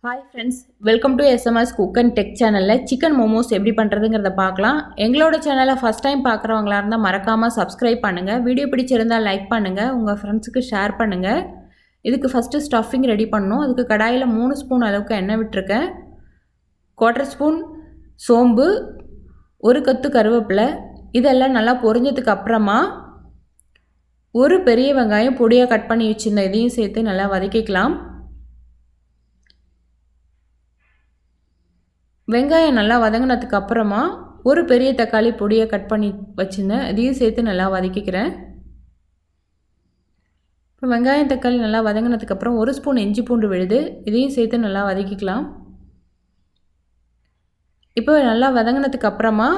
Hi friends, welcome to SMS cook and tech சேனலில் chicken momos எப்படி பண்ணுறதுங்கிறத பார்க்கலாம். எங்களோட சேனலை ஃபஸ்ட் டைம் பார்க்குறவங்களா இருந்தால் மறக்காமல் சப்ஸ்கிரைப் பண்ணுங்கள். வீடியோ பிடிச்சிருந்தால் லைக் பண்ணுங்கள், உங்கள் ஃப்ரெண்ட்ஸுக்கு ஷேர் பண்ணுங்கள். இதுக்கு ஃபஸ்ட்டு ஸ்டஃபிங் ரெடி பண்ணணும். அதுக்கு கடாயில் 3 ஸ்பூன் அளவுக்கு எண்ணெய் விட்டுருக்கேன். 1/4 ஸ்பூன் சோம்பு, 1 கொத்து கருவேப்பிலை, இதெல்லாம் நல்லா பொரிஞ்சதுக்கு அப்புறமா ஒரு பெரிய வெங்காயம் பொடியாக கட் பண்ணி வச்சுருந்த இதையும் சேர்த்து நல்லா வதக்கிக்கலாம். வெங்காயம் நல்லா வதங்கினதுக்கு அப்புறமா ஒரு பெரிய தக்காளி பொடியை கட் பண்ணி வச்சுருந்தேன், இதையும் சேர்த்து நல்லா வதக்கிக்கிறேன். இப்போ வெங்காயம் தக்காளி நல்லா வதங்கினதுக்கப்புறம் 1 ஸ்பூன் இஞ்சி பூண்டு விழுது, இதையும் சேர்த்து நல்லா வதக்கிக்கலாம். இப்போ நல்லா வதங்கினதுக்கு அப்புறமா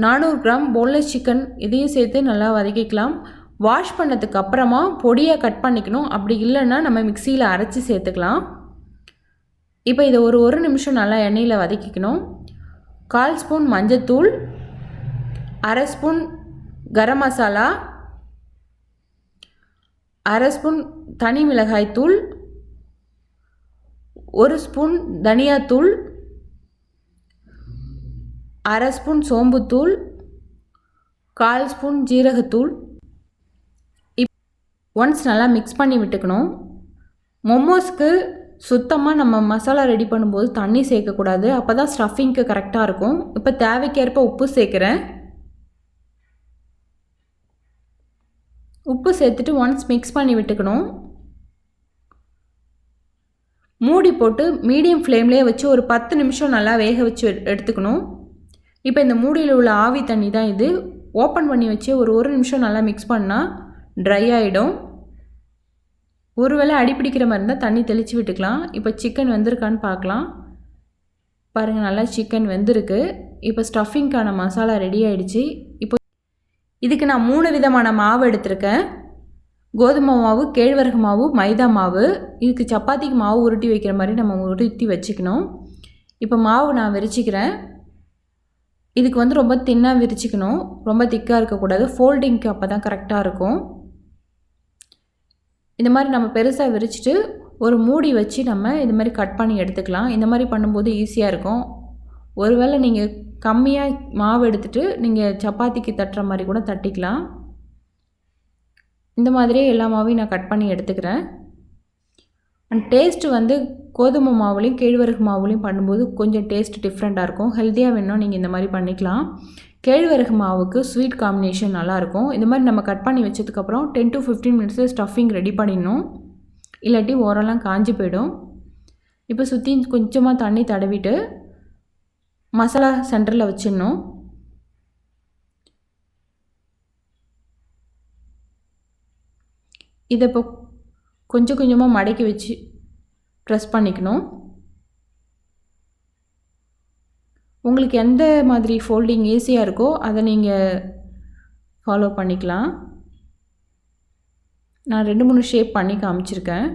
400 கிராம் போன்லெஸ் சிக்கன், இதையும் சேர்த்து நல்லா வதக்கிக்கலாம். வாஷ் பண்ணதுக்கு அப்புறமா பொடியாக கட் பண்ணிக்கணும், அப்படி இல்லைன்னா நம்ம மிக்சியில் அரைச்சி சேர்த்துக்கலாம். இப்போ இதை ஒரு நிமிஷம் நல்லா எண்ணெயில் வதக்கிக்கணும். 1/4 ஸ்பூன் மஞ்சத்தூள், 1/2 ஸ்பூன் கரம் மசாலா, 1/2 ஸ்பூன் தனி மிளகாய் தூள், 1 ஸ்பூன் தனியாத்தூள், 1/2 ஸ்பூன் சோம்புத்தூள், 1/4 ஸ்பூன் ஜீரகத்தூள். ஒன்ஸ் நல்லா மிக்ஸ் பண்ணி விட்டுக்கணும். மோமோஸ்க்கு சுத்தமாக நம்ம மசாலா ரெடி பண்ணும்போது தண்ணி சேர்க்கக்கூடாது, அப்போ தான் ஸ்டஃபிங்க்கு கரெக்டாக இருக்கும். இப்போ தேவைக்கேற்ப உப்பு சேர்க்குறேன். உப்பு சேர்த்துட்டு ஒன்ஸ் மிக்ஸ் பண்ணி விட்டுக்கணும். மூடி போட்டு மீடியம் ஃப்ளேம்லேயே வச்சு ஒரு 10 நிமிஷம் நல்லா வேக வச்சு எடுத்துக்கணும். இப்போ இந்த மூடியில் உள்ள ஆவி தண்ணி தான் இது. ஓப்பன் பண்ணி வச்சு ஒரு நிமிஷம் நல்லா மிக்ஸ் பண்ணால் ட்ரை ஆகிடும். ஒருவேளை அடிப்பிடிக்கிற மாதிரி இருந்தால் தண்ணி தெளித்து விட்டுக்கலாம். இப்போ சிக்கன் வெந்திருக்கான்னு பார்க்கலாம். பாருங்கள், நல்லா சிக்கன் வெந்திருக்கு. இப்போ ஸ்டஃபிங்க்கான மசாலா ரெடி ஆகிடுச்சு. இப்போ இதுக்கு நான் 3 விதமான மாவு எடுத்திருக்கேன். கோதுமை மாவு, கேழ்வரகு மாவு, மைதா மாவு. இதுக்கு சப்பாத்திக்கு மாவு உருட்டி வைக்கிற மாதிரி நம்ம உருட்டி வச்சுக்கணும். இப்போ மாவு நான் விரிச்சிக்கிறேன். இதுக்கு ரொம்ப தின்னாக விரிச்சிக்கணும், ரொம்ப திக்காக இருக்கக்கூடாது. ஃபோல்டிங்க்கு அப்போ தான் கரெக்டாக இருக்கும். இந்த மாதிரி நம்ம பெருசாக விரிச்சிட்டு ஒரு மூடி வச்சு நம்ம இது மாதிரி கட் பண்ணி எடுத்துக்கலாம். இந்த மாதிரி பண்ணும்போது ஈஸியாக இருக்கும். ஒருவேளை நீங்கள் கம்மியாக மாவு எடுத்துகிட்டு நீங்கள் சப்பாத்திக்கு தட்டுற மாதிரி கூட தட்டிக்கலாம். இந்த மாதிரியே எல்லா மாவையும் நான் கட் பண்ணி எடுத்துக்கிறேன். அண்ட் டேஸ்ட்டு கோதுமை மாவுலையும் கேழ்வரகு மாவுலையும் பண்ணும்போது கொஞ்சம் டேஸ்ட் டிஃப்ரெண்ட்டாக இருக்கும். ஹெல்த்தியாக வேணும் நீங்கள் இந்த மாதிரி பண்ணிக்கலாம். கேழ்வரகு மாவுக்கு ஸ்வீட் காம்பினேஷன் நல்லாயிருக்கும். இந்த மாதிரி நம்ம கட் பண்ணி வச்சதுக்கப்புறம் 10 to 15 மினிட்ஸில் ஸ்டஃபிங் ரெடி பண்ணிடணும், இல்லாட்டி ஓரெல்லாம் காஞ்சி போயிடும். இப்போ சுற்றி கொஞ்சமாக தண்ணி தடவிட்டு மசாலா சென்டரில் வச்சிடணும். இதை இப்போ கொஞ்சம் கொஞ்சமாக மடக்கி வச்சு ப்ரெஸ் பண்ணிக்கணும். உங்களுக்கு எந்த மாதிரி ஃபோல்டிங் ஈஸியாக இருக்கோ அதை நீங்கள் ஃபாலோ பண்ணிக்கலாம். நான் 2-3 ஷேப் பண்ணி காமிச்சிருக்கேன்.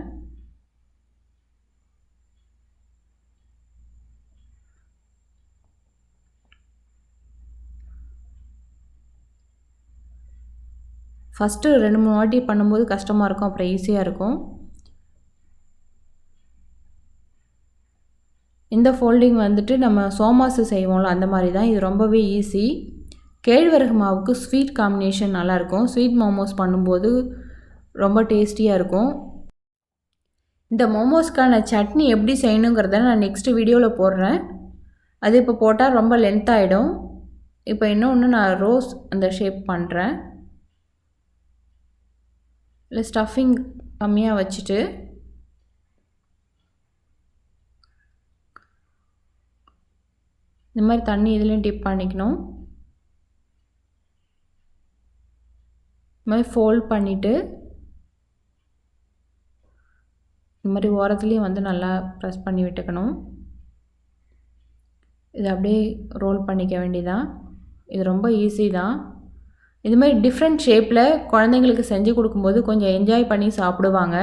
ஃபஸ்ட்டு 2-3 வாட்டி பண்ணும்போது கஷ்டமாக இருக்கும், அப்புறம் ஈஸியாக இருக்கும். இந்த ஃபோல்டிங் நம்ம சோமாசு செய்வோம்ல, அந்த மாதிரி தான். இது ரொம்பவே ஈஸி. கேழ்வரகு மாவுக்கு ஸ்வீட் காம்பினேஷன் நல்லாயிருக்கும். ஸ்வீட் மோமோஸ் பண்ணும்போது ரொம்ப டேஸ்டியாக இருக்கும். இந்த மோமோஸ்க்கான சட்னி எப்படி செய்யணுங்கிறத நான் நெக்ஸ்ட் வீடியோவில் போடுறேன். அது இப்போ போட்டால் ரொம்ப லென்த் ஆகிடும். இப்போ இன்னொன்று நான் ரோஸ் அந்த ஷேப் பண்ணுறேன். இல்லை ஸ்டஃபிங் கம்மியாக வச்சுட்டு இந்த மாதிரி தண்ணி இதுலேயும் டிப் பண்ணிக்கணும். இந்த மாதிரி ஃபோல்ட் பண்ணிவிட்டு இந்த மாதிரி ஓரத்துலேயும் நல்லா ப்ரெஸ் பண்ணி விட்டுக்கணும். இது அப்படியே ரோல் பண்ணிக்க வேண்டியதான். இது ரொம்ப ஈஸி தான். இது மாதிரி டிஃப்ரெண்ட் ஷேப்பில் குழந்தைங்களுக்கு செஞ்சு கொடுக்கும்போது கொஞ்சம் என்ஜாய் பண்ணி சாப்பிடுவாங்க.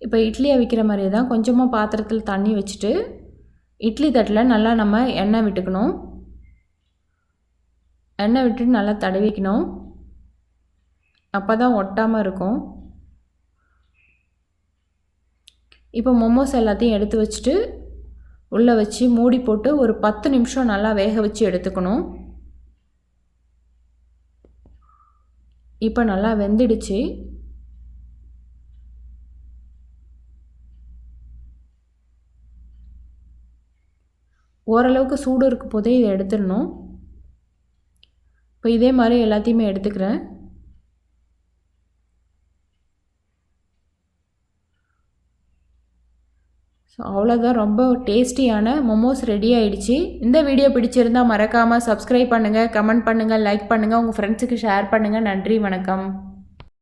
இப்போ இட்லி அவிக்கிற மாதிரி தான் கொஞ்சமாக பாத்திரத்தில் தண்ணி வச்சுட்டு இட்லி தட்டில் நல்லா நம்ம எண்ணெய் விட்டுக்கணும். எண்ணெய் விட்டுட்டு நல்லா தடவிக்கணும். அப்போ தான் ஒட்டாமல் இருக்கும். இப்போ மோமோஸ் எல்லாத்தையும் எடுத்து வச்சுட்டு உள்ளே வச்சு மூடி போட்டு ஒரு 10 நிமிஷம் நல்லா வேக வச்சு எடுத்துக்கணும். இப்போ நல்லா வெந்துடுச்சு. ஓரளவுக்கு சூடு இருக்கும் போதே இதை எடுத்துடணும். இப்போ இதே மாதிரி எல்லாத்தையுமே எடுத்துக்கிறேன். ஸோ அவ்வளோதான், ரொம்ப டேஸ்டியான மோமோஸ் ரெடி ஆகிடுச்சு. இந்த வீடியோ பிடிச்சிருந்தால் மறக்காமல் சப்ஸ்கிரைப் பண்ணுங்கள், கமெண்ட் பண்ணுங்கள், லைக் பண்ணுங்கள், உங்கள் ஃப்ரெண்ட்ஸுக்கு ஷேர் பண்ணுங்கள். நன்றி, வணக்கம்.